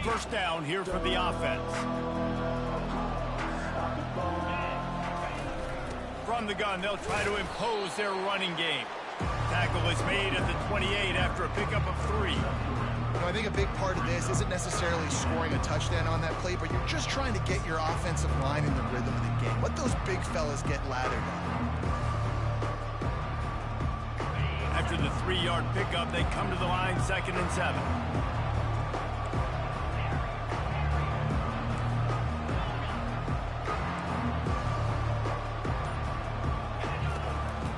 First down here for the offense. From the gun, they'll try to impose their running game. Tackle is made at the 28 after a pickup of 3. You know, I think a big part of this isn't necessarily scoring a touchdown on that play, but you're just trying to get your offensive line in the rhythm of the game. Let those big fellas get lathered up. After the 3-yard pickup, they come to the line 2nd and 7.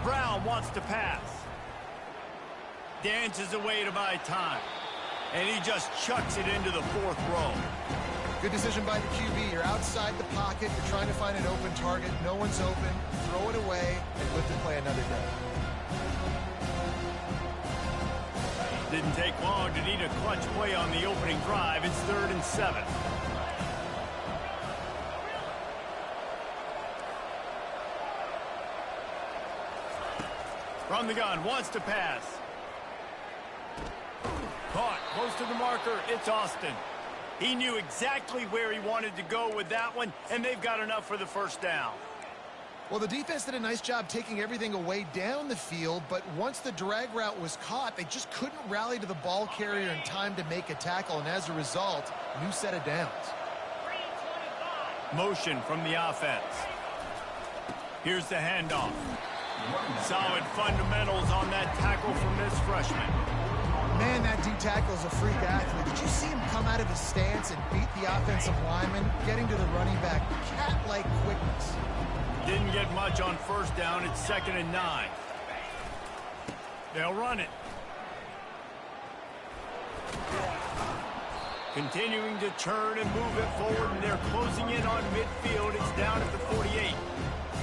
Brown wants to pass. Dances away to buy time. And he just chucks it into the 4th row. Good decision by the QB. You're outside the pocket. You're trying to find an open target. No one's open. Throw it away and live to play another day. Didn't take long to need a clutch play on the opening drive. It's 3rd and 7. From the gun, wants to pass. Caught, close to the marker, it's Austin. He knew exactly where he wanted to go with that one, and they've got enough for the first down. Well, the defense did a nice job taking everything away down the field, but once the drag route was caught, they just couldn't rally to the ball carrier in time to make a tackle, and as a result, new set of downs. Motion from the offense. Here's the handoff. Solid fundamentals on that tackle from this freshman. Man, that D-tackle is a freak athlete. Did you see him come out of his stance and beat the offensive lineman, getting to the running back? Cat-like quickness. Didn't get much on first down. It's 2nd and 9. They'll run it. Continuing to turn and move it forward, and they're closing in on midfield. It's down at the 48.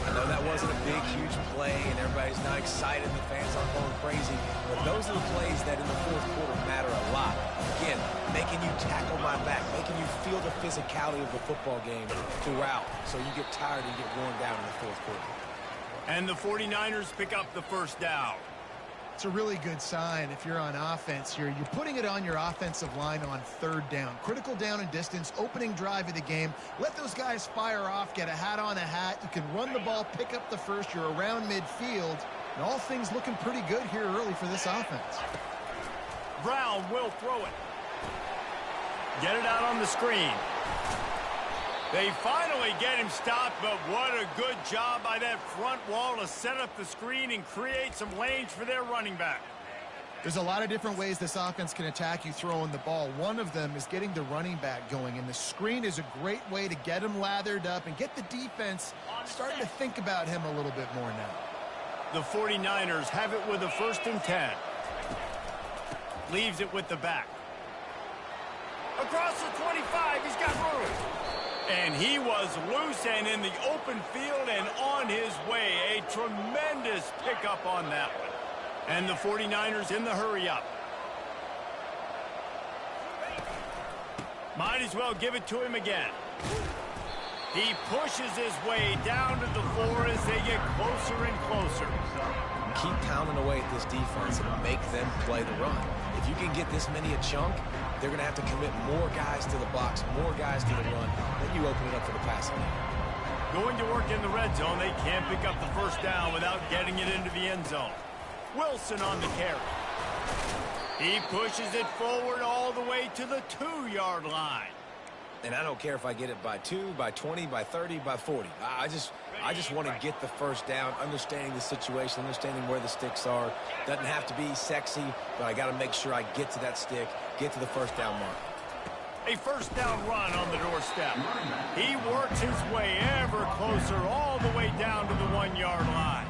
I know that wasn't a big, huge play, and everybody's not excited, and the fans aren't going crazy, but those are the plays that in the 4th quarter matter a lot. Again, making you tackle my back, making you feel the physicality of the football game throughout, so you get tired and get worn down in the 4th quarter. And the 49ers pick up the first down. It's a really good sign if you're on offense here. You're putting it on your offensive line on 3rd down. Critical down and distance, opening drive of the game. Let those guys fire off, get a hat on a hat. You can run the ball, pick up the first. You're around midfield. And all things looking pretty good here early for this offense. Brown will throw it. Get it out on the screen. They finally get him stopped, but what a good job by that front wall to set up the screen and create some lanes for their running back. There's a lot of different ways this offense can attack you throwing the ball. One of them is getting the running back going, and the screen is a great way to get him lathered up and get the defense starting to think about him a little bit more now. The 49ers have it with a 1st and 10. Leaves it with the back. Across the 25, he's got room. And he was loose and in the open field and on his way. A tremendous pickup on that one. And the 49ers in the hurry up. Might as well give it to him again. He pushes his way down to the floor as they get closer and closer. Keep pounding away at this defense and make them play the run. If you can get this many a chunk, they're going to have to commit more guys to the box, more guys to the run. Then you open it up for the passing game. Going to work in the red zone, they can't pick up the first down without getting it into the end zone. Wilson on the carry. He pushes it forward all the way to the 2-yard line. And I don't care if I get it by 2, by 20, by 30, by 40. I just want to get the first down, understanding the situation, understanding where the sticks are. Doesn't have to be sexy, but I got to make sure I get to that stick, get to the first down mark. A first down run on the doorstep. He works his way ever closer all the way down to the 1-yard line.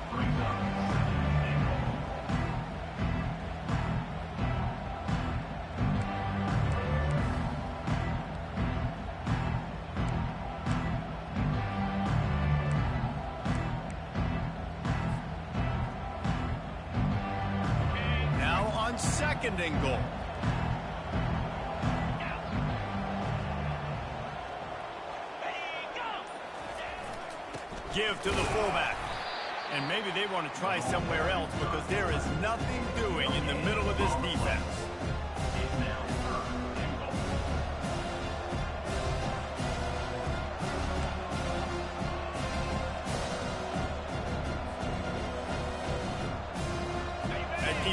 Second and goal. Give to the fullback. And maybe they want to try somewhere else because there is nothing doing in the middle of this defense.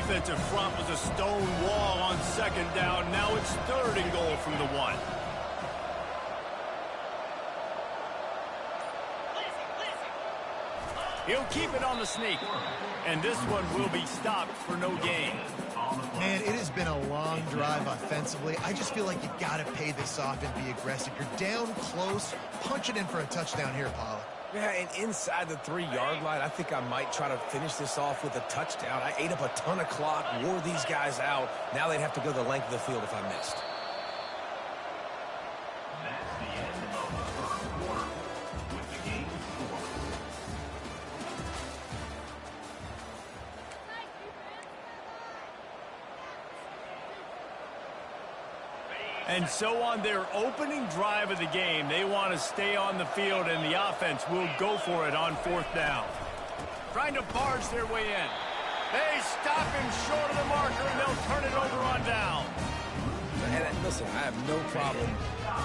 defensive front was a stone wall on second down. Now it's third and goal from the 1. He'll keep it on the sneak. And this one will be stopped for no gain. Man, it has been a long drive offensively. I just feel like you got to pay this off and be aggressive. You're down close. Punch it in for a touchdown here, Paula. Yeah, and inside the 3-yard line, I think I might try to finish this off with a touchdown. I ate up a ton of clock, wore these guys out. Now they'd have to go the length of the field if I missed. That's the end of the first quarter with the game score. And so on their opening drive of the game, they want to stay on the field, and the offense will go for it on 4th down. Trying to barge their way in. They stop him short of the marker, and they'll turn it over on down. And listen, I have no problem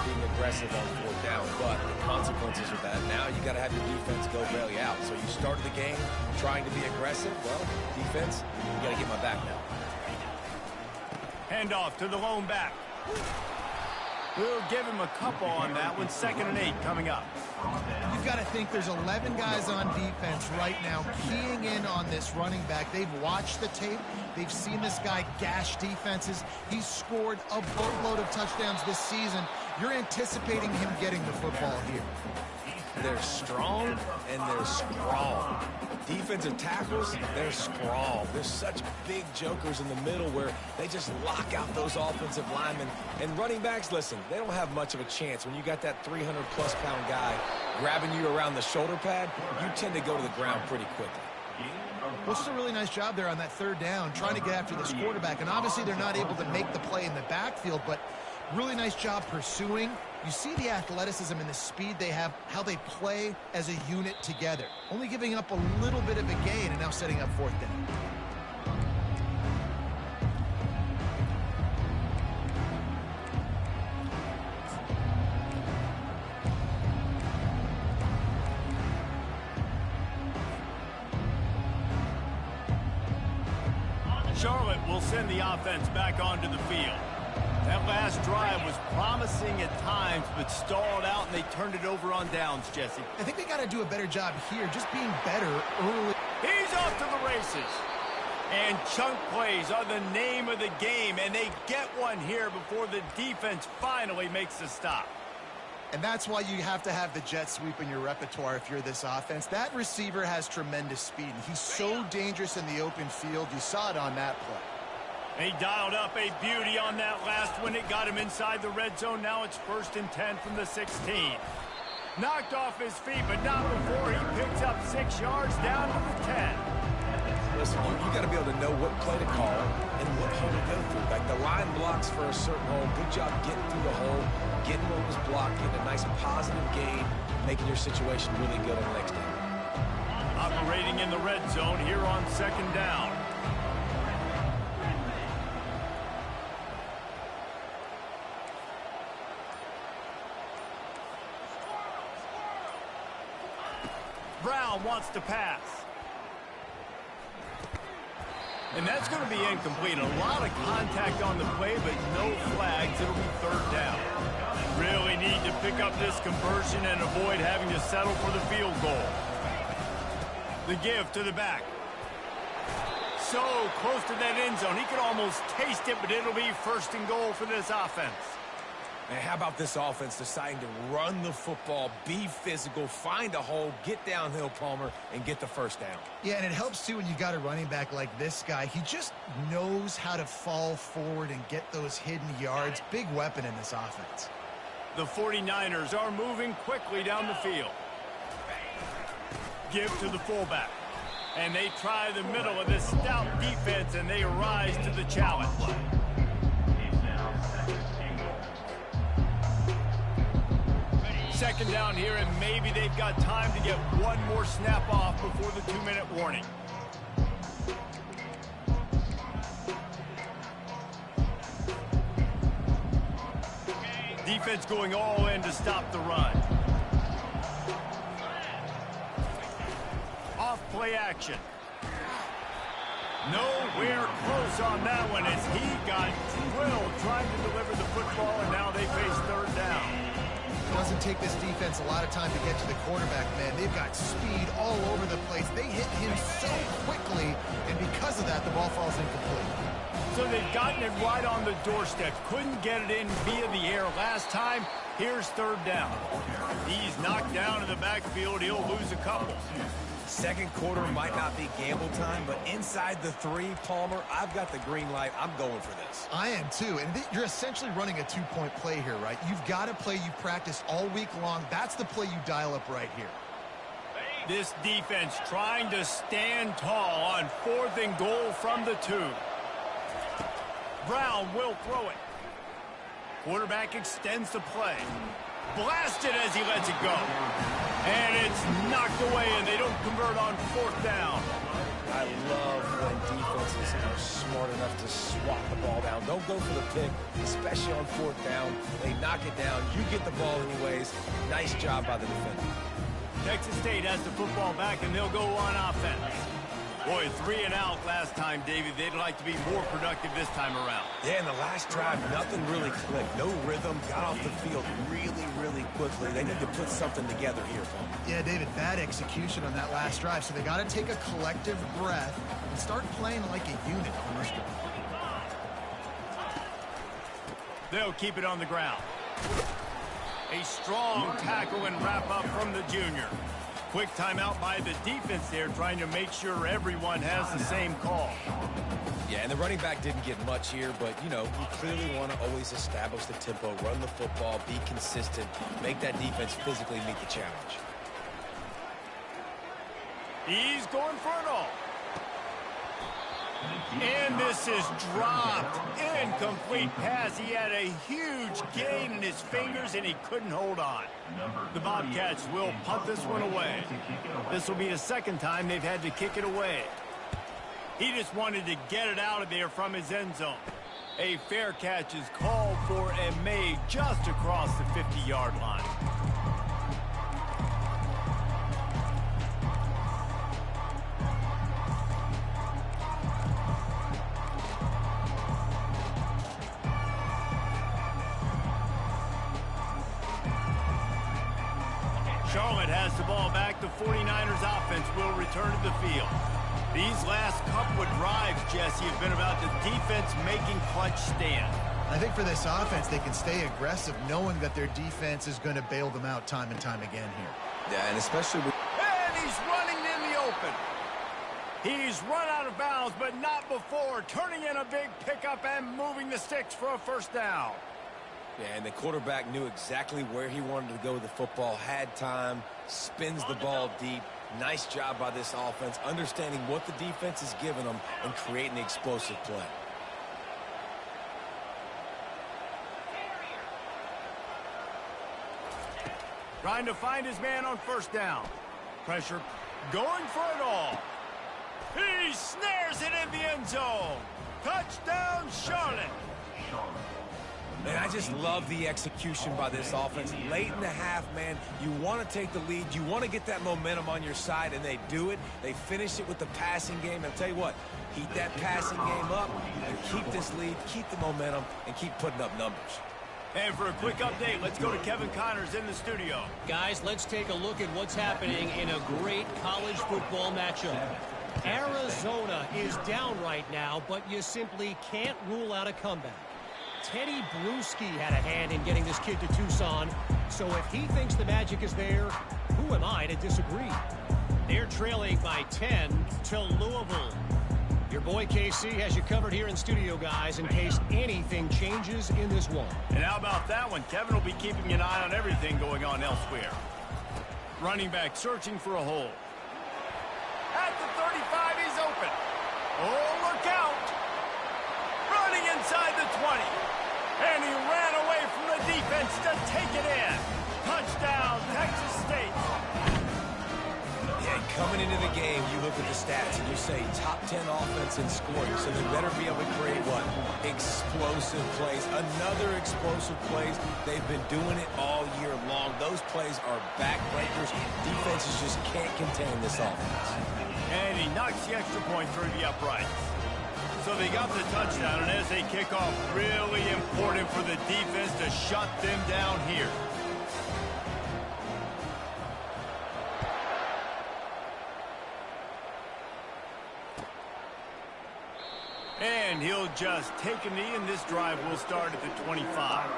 being aggressive on 4th down, but the consequences of that, now you got to have your defense go bail you out. So you started the game trying to be aggressive. Well, defense, you got to get my back now. Handoff to the lone back. We'll give him a couple on that one. 2nd and 8 coming up. You've got to think there's 11 guys on defense right now keying in on this running back. They've watched the tape. They've seen this guy gash defenses. He's scored a boatload of touchdowns this season. You're anticipating him getting the football here. They're strong and they're strong. Defensive tackles, they're strong. There's such big jokers in the middle where they just lock out those offensive linemen. And running backs, listen, they don't have much of a chance. When you got that 300-plus pound guy grabbing you around the shoulder pad, you tend to go to the ground pretty quickly. Well, it's just a really nice job there on that 3rd down, trying to get after this quarterback. And obviously they're not able to make the play in the backfield, but really nice job pursuing. You see the athleticism and the speed they have, how they play as a unit together. Only giving up a little bit of a gain and now setting up 4th down. Charlotte will send the offense back onto the field. That last drive was promising at times, but stalled out, and they turned it over on downs, Jesse. I think they got to do a better job here, just being better early. He's off to the races. And chunk plays are the name of the game, and they get one here before the defense finally makes the stop. And that's why you have to have the jet sweep in your repertoire if you're this offense. That receiver has tremendous speed. He's so dangerous in the open field. You saw it on that play. He dialed up a beauty on that last one. It got him inside the red zone. Now it's 1st and 10 from the 16. Knocked off his feet, but not before he picks up 6 yards down to the 10. Listen, you got to be able to know what play to call and what hole to go through. Like the line blocks for a certain hole. Good job getting through the hole, getting what was blocked, getting a nice positive gain, making your situation really good on the next down. Operating in the red zone here on 2nd down. Brown wants to pass. And that's going to be incomplete. A lot of contact on the play, but no flags. It'll be 3rd down. Really need to pick up this conversion and avoid having to settle for the field goal. The give to the back. So close to that end zone. He could almost taste it, but it'll be 1st and goal for this offense. And how about this offense deciding to run the football, be physical, find a hole, get downhill, Palmer, and get the 1st down. Yeah, and it helps, too, when you got a running back like this guy. He just knows how to fall forward and get those hidden yards. Big weapon in this offense. The 49ers are moving quickly down the field. Give to the fullback. And they try the middle of this stout defense, and they rise to the challenge. Second down here, and maybe they've got time to get one more snap off before the 2-minute warning. Defense going all in to stop the run. Off play action. Nowhere close on that one as he got drilled trying to deliver the football, and now they face third down. Doesn't take this defense a lot of time to get to the quarterback, man. They've got speed all over the place. They hit him so quickly, and because of that, the ball falls incomplete. So they've gotten it right on the doorstep. Couldn't get it in via the air last time. Here's third down. He's knocked down in the backfield. He'll lose a couple. Second quarter might not be gamble time, but inside the 3, Palmer, I've got the green light. I'm going for this. I am too, and you're essentially running a 2-point play here, right? You've got a play you've practiced all week long. That's the play you dial up right here. This defense trying to stand tall on 4th and goal from the 2. Brown will throw it. Quarterback extends the play. Blasted as he lets it go. And it's knocked away, and they don't convert on 4th down. I love when defenses are smart enough to swat the ball down. Don't go for the pick, especially on 4th down. They knock it down. You get the ball anyways. Nice job by the defender. Texas State has the football back, and they'll go on offense. Boy, 3 and out last time, David. They'd like to be more productive this time around. Yeah, in the last drive, nothing really clicked. No rhythm. Got off the field really quickly. They need to put something together here, Paul. Yeah, David, bad execution on that last drive. So they got to take a collective breath and start playing like a unit on this drive. They'll keep it on the ground. A strong tackle and wrap up from the junior. Quick timeout by the defense there, trying to make sure everyone has the same call. Yeah, and the running back didn't get much here, but, you know, you clearly want to always establish the tempo, run the football, be consistent, make that defense physically meet the challenge. He's going for it all. And this is dropped. Incomplete pass. He had a huge gain in his fingers, and he couldn't hold on. The Bobcats will punt this one away. This will be the second time they've had to kick it away. He just wanted to get it out of there from his end zone. A fair catch is called for and made just across the 50-yard line. Charlotte has the ball back. The 49ers offense will return to the field. These last couple of drives, Jesse, have been about the defense making clutch stand. I think for this offense, they can stay aggressive knowing that their defense is going to bail them out time and time again here. Yeah, and especially with... And he's running in the open. He's run out of bounds, but not before turning in a big pickup and moving the sticks for a first down. Yeah, and the quarterback knew exactly where he wanted to go with the football, had time, spins the ball deep. Nice job by this offense, understanding what the defense is giving them and creating the explosive play. Trying to find his man on first down. Pressure going for it all. He snares it in the end zone. Touchdown, Charlotte. Man, I just love the execution by this offense. Late in the half, man, you want to take the lead. You want to get that momentum on your side, and they do it. They finish it with the passing game. And I'll tell you what, keep that passing game up and keep this lead, keep the momentum, and keep putting up numbers. And for a quick update, let's go to Kevin Connors in the studio. Guys, let's take a look at what's happening in a great college football matchup. Arizona is down right now, but you simply can't rule out a comeback. Teddy Bruschi had a hand in getting this kid to Tucson, so if he thinks the magic is there, who am I to disagree? They're trailing by 10 to Louisville. Your boy KC has you covered here in studio, guys, in case anything changes in this one. And how about that one? Kevin will be keeping an eye on everything going on elsewhere. Running back searching for a hole. At the 35, he's open. Oh, look out. Running inside the 20. And he ran away from the defense to take it in. Touchdown, Texas State. Yeah, coming into the game, you look at the stats and you say top 10 offense in scoring, so they better be able to create what? Explosive plays. Another explosive plays. They've been doing it all year long. Those plays are backbreakers. Defenses just can't contain this offense. And he knocks the extra point through the uprights. So they got the touchdown, and as they kick off, really important for the defense to shut them down here. And he'll just take a knee, and this drive will start at the 25.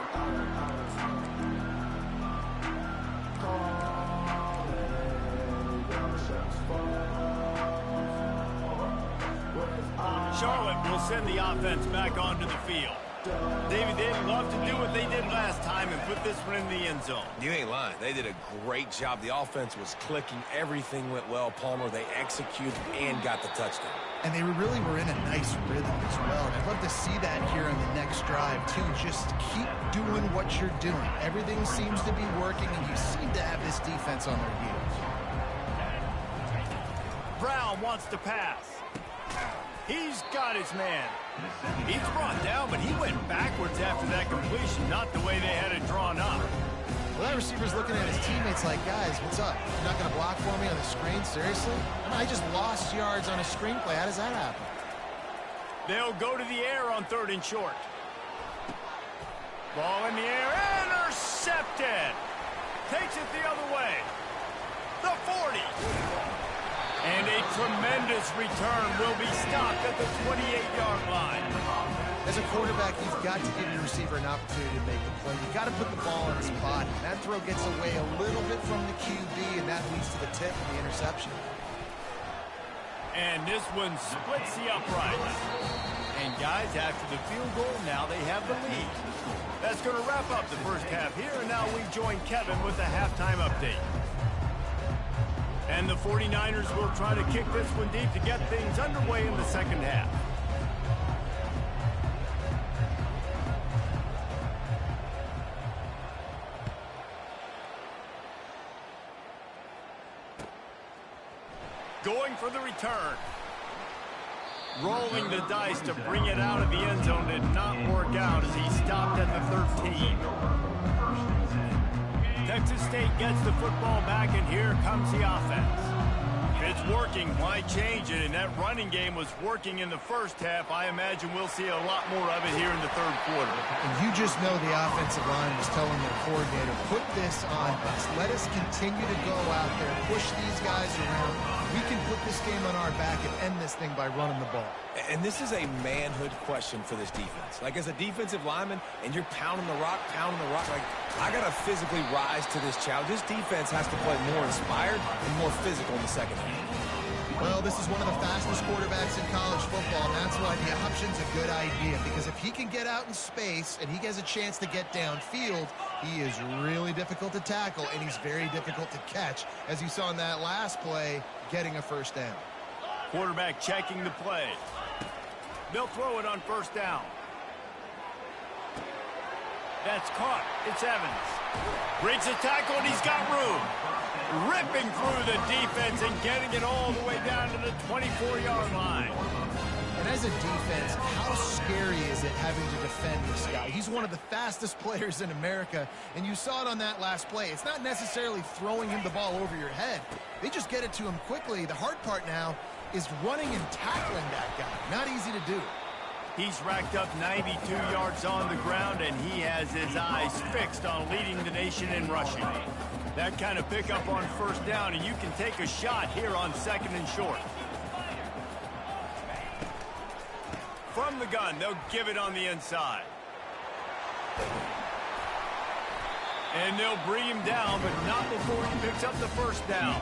Charlotte will send the offense back onto the field. David, they'd love to do what they did last time and put this one in the end zone. You ain't lying. They did a great job. The offense was clicking. Everything went well. Palmer, they executed and got the touchdown. And they really were in a nice rhythm as well. And I'd love to see that here on the next drive, too. Just keep doing what you're doing. Everything seems to be working, and you seem to have this defense on their heels. Brown wants to pass. He's got his man. He's brought down, but he went backwards after that completion, not the way they had it drawn up. Well, that receiver's looking at his teammates like, guys, what's up? You're not going to block for me on the screen? Seriously? I just lost yards on a screenplay. How does that happen? They'll go to the air on 3rd and short. Ball in the air, intercepted. Takes it the other way. The 40. And a tremendous return will be stopped at the 28-yard line. As a quarterback, you've got to give your receiver an opportunity to make the play. You've got to put the ball in his body. That throw gets away a little bit from the QB, and that leads to the tip and the interception. And this one splits the uprights. And guys, after the field goal, now they have the lead. That's going to wrap up the first half here, and now we join Kevin with the halftime update. And the 49ers will try to kick this one deep to get things underway in the second half. Going for the return. Rolling the dice to bring it out of the end zone did not work out as he stopped at the 13. Texas State gets the football back, and here comes the offense. If it's working, why change it? And that running game was working in the first half. I imagine we'll see a lot more of it here in the third quarter. And you just know the offensive line was telling their coordinator, put this on us. Let us continue to go out there, push these guys around. We can put this game on our back and end this thing by running the ball. And this is a manhood question for this defense. Like, as a defensive lineman, and you're pounding the rock, like, I got to physically rise to this challenge. This defense has to play more inspired and more physical in the second half. Well, this is one of the fastest quarterbacks in college football, and that's why the option's a good idea, because if he can get out in space and he has a chance to get downfield, he is really difficult to tackle, and he's very difficult to catch, as you saw in that last play, getting a first down. Quarterback checking the play. They'll throw it on first down. That's caught. It's Evans. Breaks a tackle, and he's got room. Ripping through the defense and getting it all the way down to the 24-yard line. And as a defense, how scary is it having to defend this guy? He's one of the fastest players in America, and you saw it on that last play. It's not necessarily throwing him the ball over your head. They just get it to him quickly. The hard part now is running and tackling that guy. Not easy to do. He's racked up 92 yards on the ground, and he has his eyes fixed on leading the nation in rushing. That kind of pickup on first down, and you can take a shot here on 2nd and short. From the gun, they'll give it on the inside. And they'll bring him down, but not before he picks up the first down.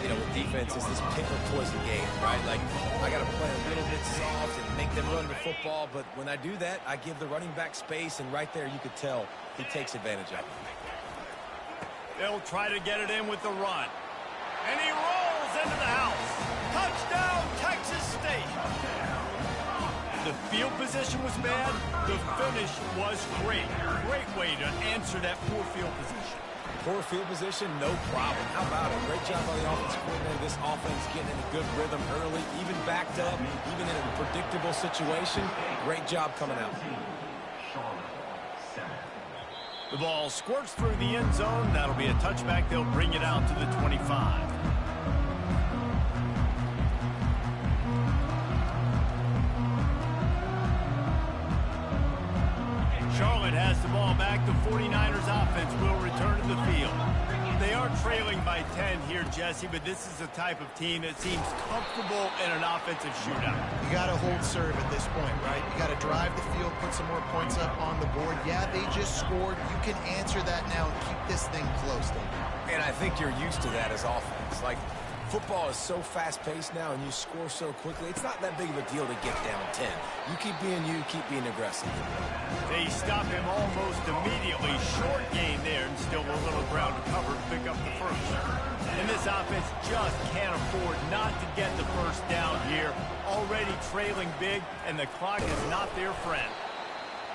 You know, with defense, it's this pick or poison game, right? Like, I got to play a little bit soft and make them run the football, but when I do that, I give the running back space, and right there you could tell he takes advantage of it. They'll try to get it in with the run. And he rolls into the house. Touchdown, Texas State. The field position was bad. The finish was great. Great way to answer that poor field position. Poor field position, no problem. How about it? Great job by the offensive coordinator. This offense getting in a good rhythm early, even backed up, even in a predictable situation. Great job coming out. The ball squirts through the end zone. That'll be a touchback. They'll bring it out to the 25. has the ball back. The 49ers offense will return to the field. They are trailing by 10 here, Jesse, but this is the type of team that seems comfortable in an offensive shootout. You got to hold serve at this point, right? You got to drive the field, put some more points up on the board. Yeah, they just scored. You can answer that now and keep this thing close, David. And I think you're used to that as offense. Like, football is so fast-paced now, and you score so quickly, it's not that big of a deal to get down 10. You keep being you, keep being aggressive. They stop him almost immediately. Short gain there, and still a little ground to cover to pick up the first. And this offense just can't afford not to get the first down here. Already trailing big, and the clock is not their friend.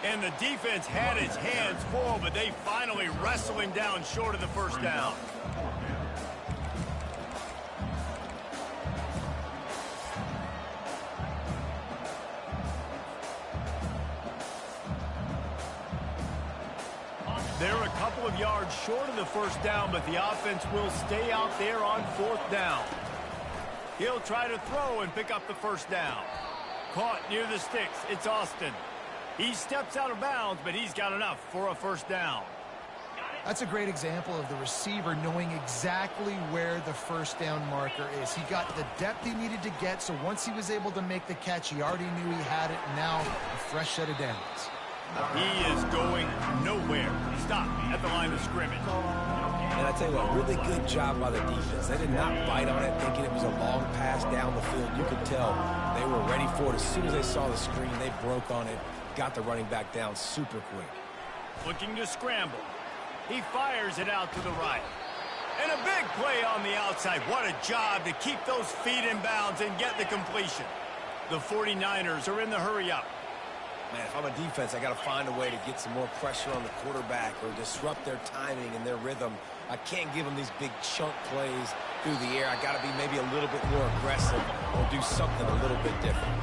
And the defense had its hands full, but they finally wrestle him down short of the first down. They're a couple of yards short of the first down, but the offense will stay out there on fourth down. He'll try to throw and pick up the first down. Caught near the sticks. It's Austin. He steps out of bounds, but he's got enough for a first down. That's a great example of the receiver knowing exactly where the first down marker is. He got the depth he needed to get, so once he was able to make the catch, he already knew he had it. Now, a fresh set of downs. He is going nowhere. Stop at the line of scrimmage. And I tell you what, really good job by the defense. They did not bite on it thinking it was a long pass down the field. You could tell they were ready for it. As soon as they saw the screen, they broke on it, got the running back down super quick. Looking to scramble. He fires it out to the right. And a big play on the outside. What a job to keep those feet in bounds and get the completion. The 49ers are in the hurry-up. Man, if I'm a defense, I got to find a way to get some more pressure on the quarterback or disrupt their timing and their rhythm. I can't give them these big chunk plays through the air. I got to be maybe a little bit more aggressive or do something a little bit different.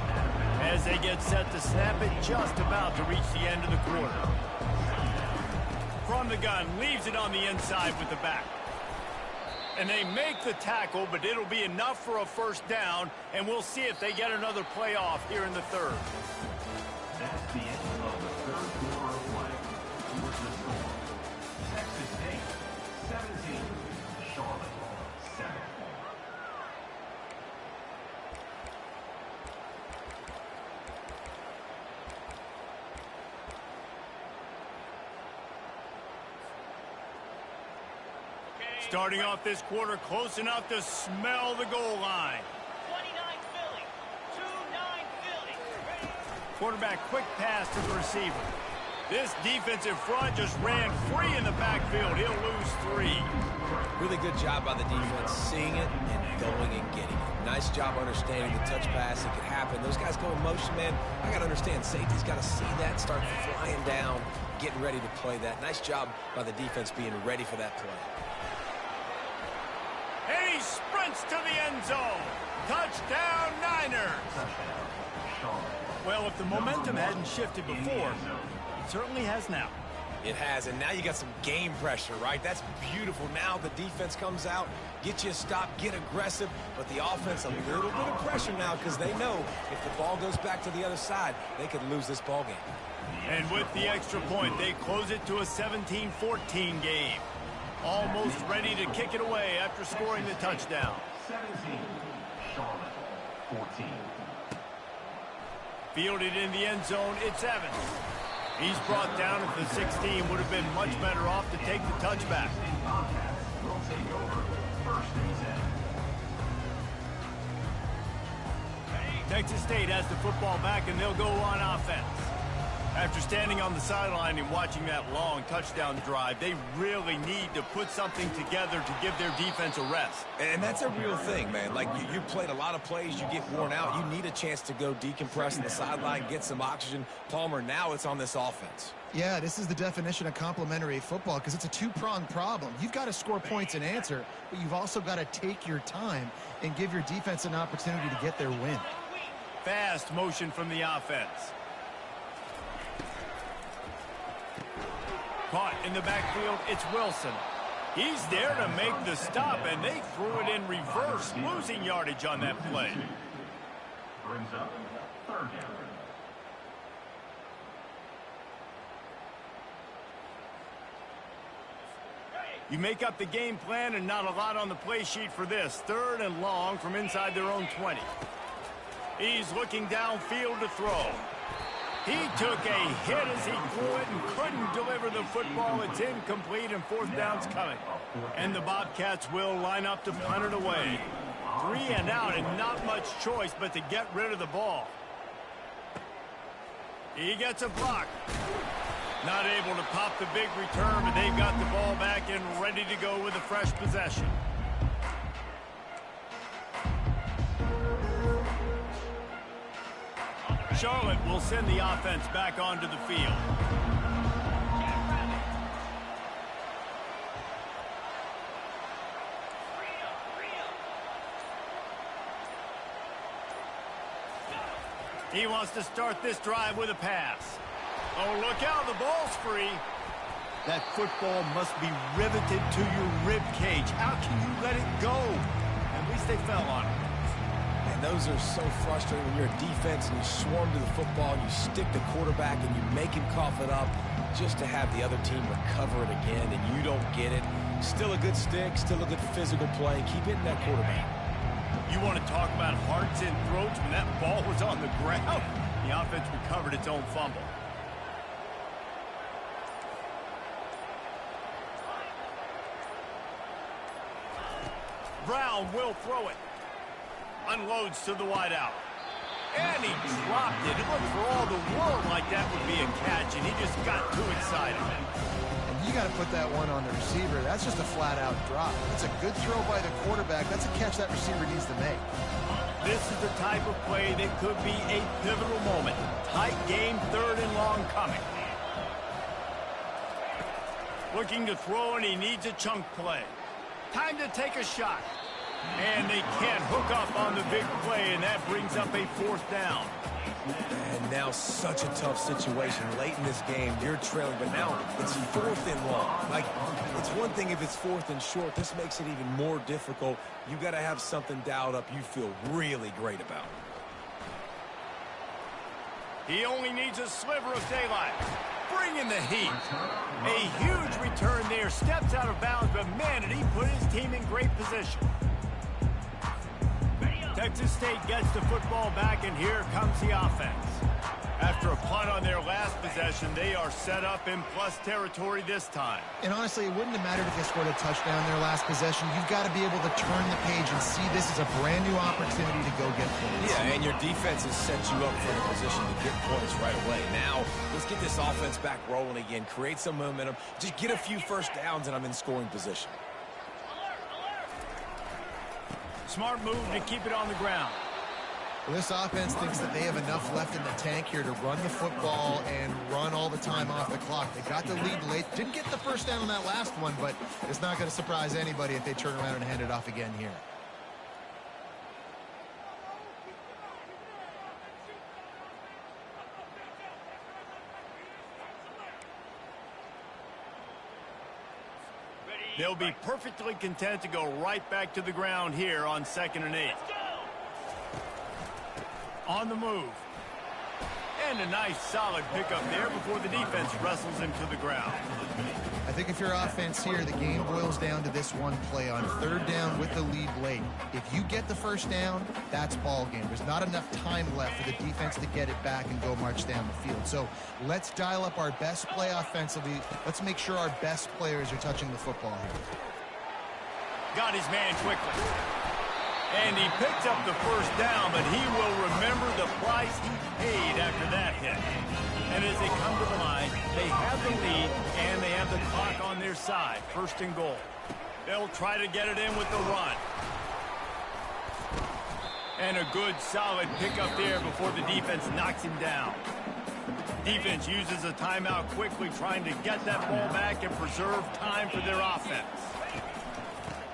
As they get set to snap it, just about to reach the end of the quarter. From the gun, leaves it on the inside with the back. And they make the tackle, but it'll be enough for a first down, and we'll see if they get another play off here in the third. That's the end of the third quarter of play. Here's the score. Texas State, 17. Charlotte, 7. Starting off this quarter close enough to smell the goal line. 29 Philly. 2-9 Philly. Quarterback quick pass to the receiver. This defensive front just ran free in the backfield. He'll lose 3. Really good job by the defense, seeing it and going and getting it. Nice job understanding the touch pass. It could happen. Those guys go in motion, man. I got to understand, safety's got to see that, start flying down, getting ready to play that. Nice job by the defense being ready for that play. And he sprints to the end zone. Touchdown, Niners. Touchdown, Charlotte. Well, if the momentum hadn't shifted before, it certainly has now. It has, and now you got some game pressure, right? That's beautiful. Now the defense comes out, get you a stop, get aggressive, but the offense a little bit of pressure now because they know if the ball goes back to the other side, they could lose this ball game. And with the extra point, they close it to a 17-14 game. Almost ready to kick it away after scoring the touchdown. 17. Charlotte, 14. Fielded in the end zone, it's Evans. He's brought down at the 16. Would have been much better off to take the touchback. In contact, will take over. First and 10. Texas State has the football back, and they'll go on offense. After standing on the sideline and watching that long touchdown drive, they really need to put something together to give their defense a rest. And that's a real thing, man. Like, you played a lot of plays, you get worn out. You need a chance to go decompress on the sideline, get some oxygen. Palmer, now it's on this offense. Yeah, this is the definition of complementary football because it's a two-pronged problem. You've got to score points and answer, but you've also got to take your time and give your defense an opportunity to get their win. Fast motion from the offense. Caught in the backfield, it's Wilson. He's there to make the stop, and they threw it in reverse, losing yardage on that play. Brings up third down. You make up the game plan and not a lot on the play sheet for this. 3rd and long from inside their own 20. He's looking downfield to throw. He took a hit as he threw it and couldn't deliver the football. It's incomplete and 4th down's coming. And the Bobcats will line up to punt it away. 3 and out and not much choice but to get rid of the ball. He gets a block. Not able to pop the big return, but they've got the ball back and ready to go with a fresh possession. Charlotte will send the offense back onto the field. He wants to start this drive with a pass. Oh, look out, the ball's free. That football must be riveted to your rib cage. How can you let it go? At least they fell on it. And those are so frustrating when you're a defense and you swarm to the football, you stick the quarterback and you make him cough it up just to have the other team recover it again, and you don't get it. Still a good stick, still a good physical play. Keep hitting that quarterback. You want to talk about hearts and throats when that ball was on the ground? The offense recovered its own fumble. Brown will throw it. Unloads to the wideout. And he dropped it. It looked for all the world like that would be a catch, and he just got too excited. And you got to put that one on the receiver. That's just a flat-out drop. It's a good throw by the quarterback. That's a catch that receiver needs to make. This is the type of play that could be a pivotal moment. Tight game, 3rd and long coming. Looking to throw, and he needs a chunk play. Time to take a shot. And they can't hook up on the big play, and that brings up a 4th down. And now such a tough situation. Late in this game, you're trailing, but now it's 4th and long. Like, it's one thing if it's 4th and short. This makes it even more difficult. You got to have something dialed up you feel really great about. He only needs a sliver of daylight. Bring in the heat. A huge return there. Steps out of bounds, but man, did he put his team in great position. Texas State gets the football back, and here comes the offense. After a punt on their last possession, they are set up in plus territory this time. And honestly, it wouldn't have mattered if they scored a touchdown their last possession. You've got to be able to turn the page and see this as a brand new opportunity to go get points. Yeah, and your defense has set you up for the position to get points right away. Now, let's get this offense back rolling again. Create some momentum. Just get a few first downs, and I'm in scoring position. Smart move to keep it on the ground. Well, this offense thinks that they have enough left in the tank here to run the football and run all the time off the clock. They got the lead late. Didn't get the first down on that last one, but it's not going to surprise anybody if they turn around and hand it off again here. They'll be perfectly content to go right back to the ground here on 2nd and 8. On the move. And a nice solid pickup there before the defense wrestles him to the ground. I think if you're offense here, the game boils down to this one play on 3rd down with the lead late. If you get the first down, that's ball game. There's not enough time left for the defense to get it back and go march down the field. So let's dial up our best play offensively. Let's make sure our best players are touching the football here. Got his man quickly. And he picked up the first down, but he will remember the price he paid after that hit. And as they come to the line, they have the lead, and they have the clock on their side. 1st and goal. They'll try to get it in with the run. And a good, solid pickup there before the defense knocks him down. Defense uses a timeout quickly, trying to get that ball back and preserve time for their offense.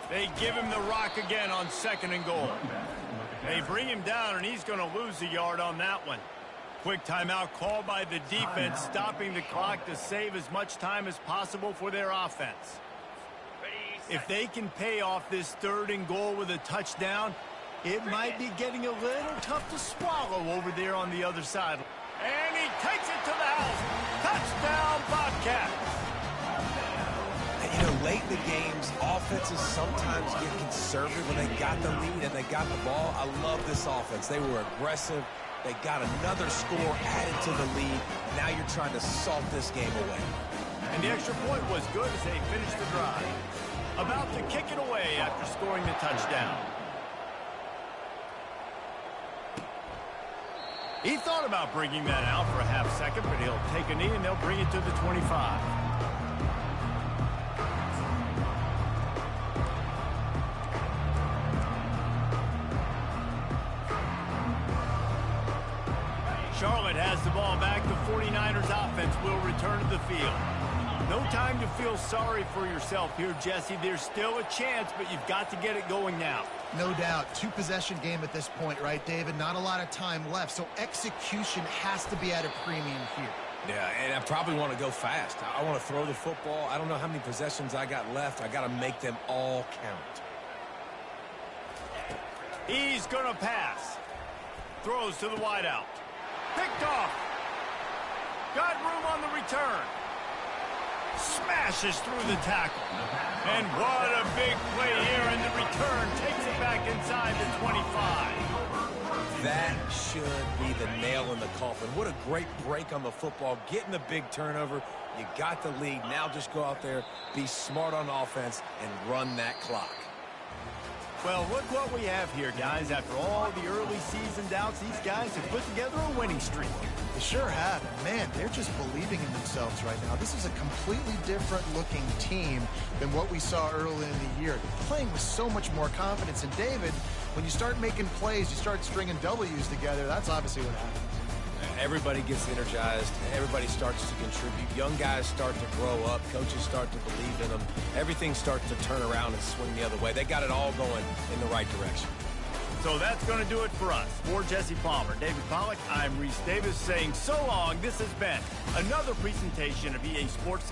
They give him the rock again on 2nd and goal. They bring him down, and he's going to lose a yard on that one. Quick timeout called by the defense, stopping the clock to save as much time as possible for their offense. If they can pay off this 3rd and goal with a touchdown, it might be getting a little tough to swallow over there on the other side. And he takes it to the house. Touchdown, Bobcats. You know, late in the games, offenses sometimes get conservative when they got the lead and they got the ball. I love this offense. They were aggressive. They got another score added to the lead. Now you're trying to salt this game away. And the extra point was good as they finished the drive. About to kick it away after scoring the touchdown. He thought about bringing that out for a half second, but he'll take a knee and they'll bring it to the 25. Charlotte has the ball back. The 49ers offense will return to the field. No time to feel sorry for yourself here, Jesse. There's still a chance, but you've got to get it going now. No doubt. Two-possession game at this point, right, David? Not a lot of time left, so execution has to be at a premium here. Yeah, and I probably want to go fast. I want to throw the football. I don't know how many possessions I got left. I got to make them all count. He's going to pass. Throws to the wideout. Picked off. Got room on the return. Smashes through the tackle. And what a big play here in the return. Takes it back inside the 25. That should be the nail in the coffin. What a great break on the football. Getting the big turnover. You got the lead. Now just go out there, be smart on offense, and run that clock. Well, look what we have here, guys. After all the early season doubts, these guys have put together a winning streak. They sure have. And man, they're just believing in themselves right now. This is a completely different looking team than what we saw early in the year. They're playing with so much more confidence. And David, when you start making plays, you start stringing W's together, that's obviously what happens. Everybody gets energized. Everybody starts to contribute. Young guys start to grow up. Coaches start to believe in them. Everything starts to turn around and swing the other way. They got it all going in the right direction. So that's going to do it for us. For Jesse Palmer, David Pollack, I'm Reese Davis saying so long. This has been another presentation of EA Sports.